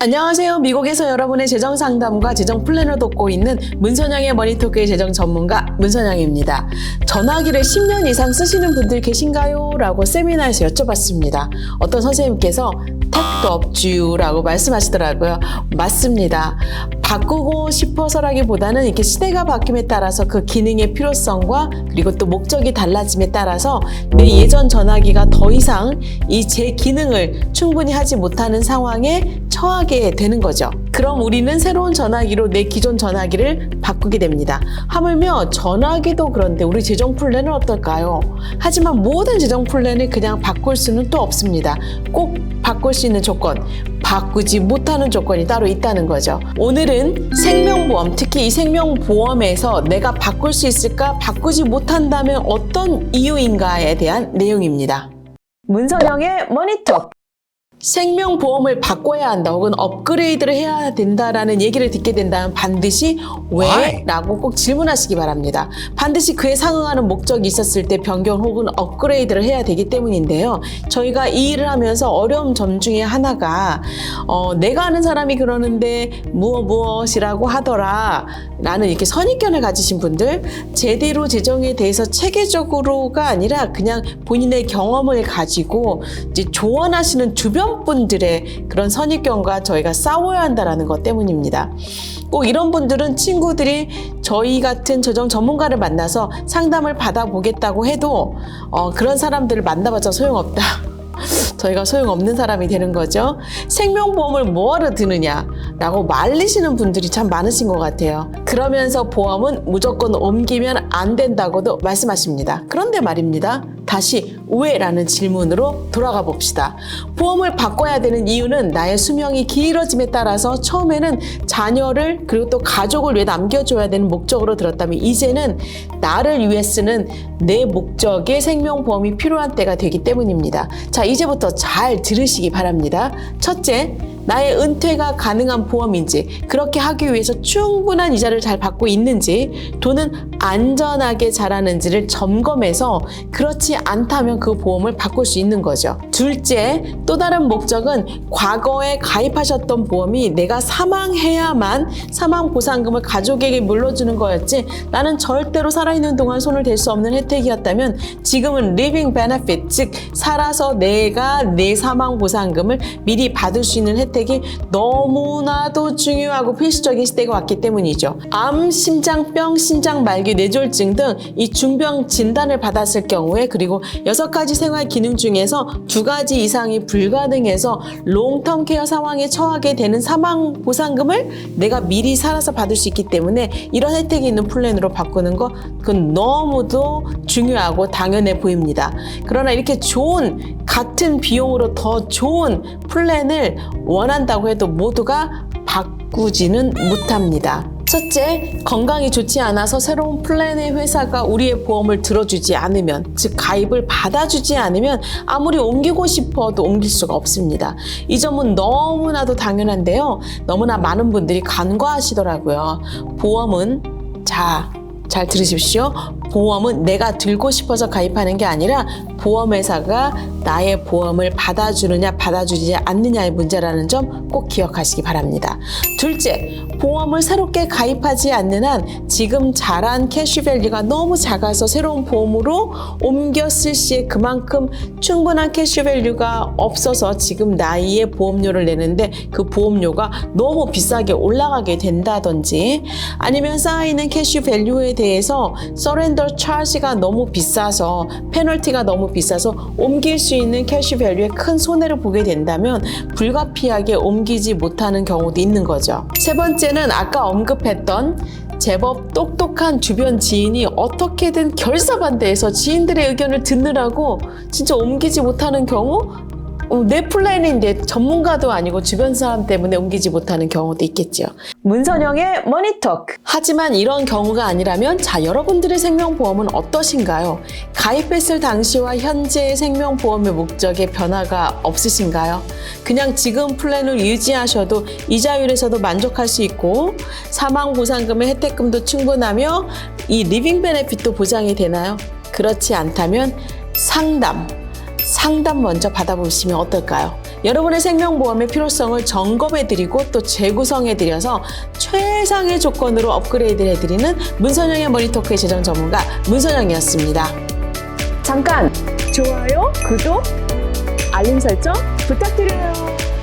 안녕하세요. 미국에서 여러분의 재정 상담과 재정 플랜을 돕고 있는 문선영의 머니토크의 재정 전문가 문선영입니다. 전화기를 10년 이상 쓰시는 분들 계신가요? 라고 세미나에서 여쭤봤습니다. 어떤 선생님께서 택도 없쥬 라고 말씀하시더라고요. 맞습니다. 바꾸고 싶어서라기보다는 이렇게 시대가 바뀜에 따라서 그 기능의 필요성과 그리고 또 목적이 달라짐에 따라서 내 예전 전화기가 더 이상 이 제 기능을 충분히 하지 못하는 상황에 처하게 되는 거죠. 그럼 우리는 새로운 전화기로 내 기존 전화기를 바꾸게 됩니다. 하물며 전화기도 그런데 우리 재정 플랜은 어떨까요? 하지만 모든 재정 플랜을 그냥 바꿀 수는 또 없습니다. 꼭 바꿀 수 있는 조건, 바꾸지 못하는 조건이 따로 있다는 거죠. 오늘은 생명보험, 특히 이 생명보험에서 내가 바꿀 수 있을까, 바꾸지 못한다면 어떤 이유인가에 대한 내용입니다. 문선영의 머니톡. 생명보험을 바꿔야 한다 혹은 업그레이드를 해야 된다라는 얘기를 듣게 된다면 반드시 왜? 라고 꼭 질문하시기 바랍니다. 반드시 그에 상응하는 목적이 있었을 때 변경 혹은 업그레이드를 해야 되기 때문인데요. 저희가 이 일을 하면서 어려운 점 중에 하나가 내가 아는 사람이 그러는데 무엇이라고 하더라 라는 이렇게 선입견을 가지신 분들, 제대로 재정에 대해서 체계적으로가 아니라 그냥 본인의 경험을 가지고 이제 조언하시는 주변 분들의 그런 선입견과 저희가 싸워야 한다는 것 때문입니다. 꼭 이런 분들은 친구들이 저희 같은 재정 전문가를 만나서 상담을 받아보겠다고 해도 그런 사람들을 만나봤자 소용없다. 저희가 소용없는 사람이 되는 거죠. 생명보험을 뭐하러 드느냐라고 말리시는 분들이 참 많으신 것 같아요. 그러면서 보험은 무조건 옮기면 안 된다고도 말씀하십니다. 그런데 말입니다. 다시 왜?라는 질문으로 돌아가 봅시다. 보험을 바꿔야 되는 이유는 나의 수명이 길어짐에 따라서 처음에는 자녀를 그리고 또 가족을 위해 남겨줘야 되는 목적으로 들었다면 이제는 나를 위해 쓰는 내 목적의 생명보험이 필요한 때가 되기 때문입니다. 자, 이제부터 잘 들으시기 바랍니다. 첫째, 나의 은퇴가 가능한 보험인지, 그렇게 하기 위해서 충분한 이자를 잘 받고 있는지, 돈은 안전하게 자라는지를 점검해서 그렇지 않다면 그 보험을 바꿀 수 있는 거죠. 둘째, 또 다른 목적은 과거에 가입하셨던 보험이 내가 사망해야만 사망보상금을 가족에게 물려주는 거였지 나는 절대로 살아있는 동안 손을 댈 수 없는 혜택이었다면 지금은 living benefit, 즉 살아서 내가 내 사망보상금을 미리 받을 수 있는 혜택이 너무나도 중요하고 필수적인 시대가 왔기 때문이죠. 암, 심장병, 심장말기, 뇌졸중 등 이 중병 진단을 받았을 경우에 그리고 6가지 생활 기능 중에서 2가지 이상이 불가능해서 롱텀 케어 상황에 처하게 되는 사망 보상금을 내가 미리 살아서 받을 수 있기 때문에 이런 혜택이 있는 플랜으로 바꾸는 거 그건 너무도 중요하고 당연해 보입니다. 그러나 이렇게 좋은 같은 비용으로 더 좋은 플랜을 원한다고 해도 모두가 바꾸지는 못합니다. 첫째, 건강이 좋지 않아서 새로운 플랜의 회사가 우리의 보험을 들어주지 않으면, 즉 가입을 받아주지 않으면 아무리 옮기고 싶어도 옮길 수가 없습니다. 이 점은 너무나도 당연한데요. 너무나 많은 분들이 간과하시더라고요. 보험은 잘 들으십시오. 보험은 내가 들고 싶어서 가입하는 게 아니라 보험회사가 나의 보험을 받아주느냐 받아주지 않느냐의 문제라는 점 꼭 기억하시기 바랍니다. 둘째, 보험을 새롭게 가입하지 않는 한 지금 자란 캐시밸류가 너무 작아서 새로운 보험으로 옮겼을 시에 그만큼 충분한 캐시밸류가 없어서 지금 나이에 보험료를 내는데 그 보험료가 너무 비싸게 올라가게 된다든지, 아니면 쌓이는 캐시밸류에 대해서 서렌더 차지가 너무 비싸서, 페널티가 너무 비싸서 옮길 수 있는 캐시밸류에 큰 손해를 보게 된다면 불가피하게 옮기지 못하는 경우도 있는 거죠. 세 번째는 아까 언급했던 제법 똑똑한 주변 지인이 어떻게든 결사반대해서 지인들의 의견을 듣느라고 진짜 옮기지 못하는 경우, 내 플랜인데 전문가도 아니고 주변 사람 때문에 옮기지 못하는 경우도 있겠죠. 문선영의 머니톡. 하지만 이런 경우가 아니라면 여러분들의 생명보험은 어떠신가요? 가입했을 당시와 현재의 생명보험의 목적에 변화가 없으신가요? 그냥 지금 플랜을 유지하셔도 이자율에서도 만족할 수 있고 사망보상금의 혜택금도 충분하며 이 리빙 베네핏도 보장이 되나요? 그렇지 않다면 상담 먼저 받아보시면 어떨까요? 여러분의 생명보험의 필요성을 점검해드리고 또 재구성해드려서 최상의 조건으로 업그레이드를 해드리는 문선영의 머니토크의 재정 전문가 문선영이었습니다. 잠깐! 좋아요, 구독, 알림 설정 부탁드려요.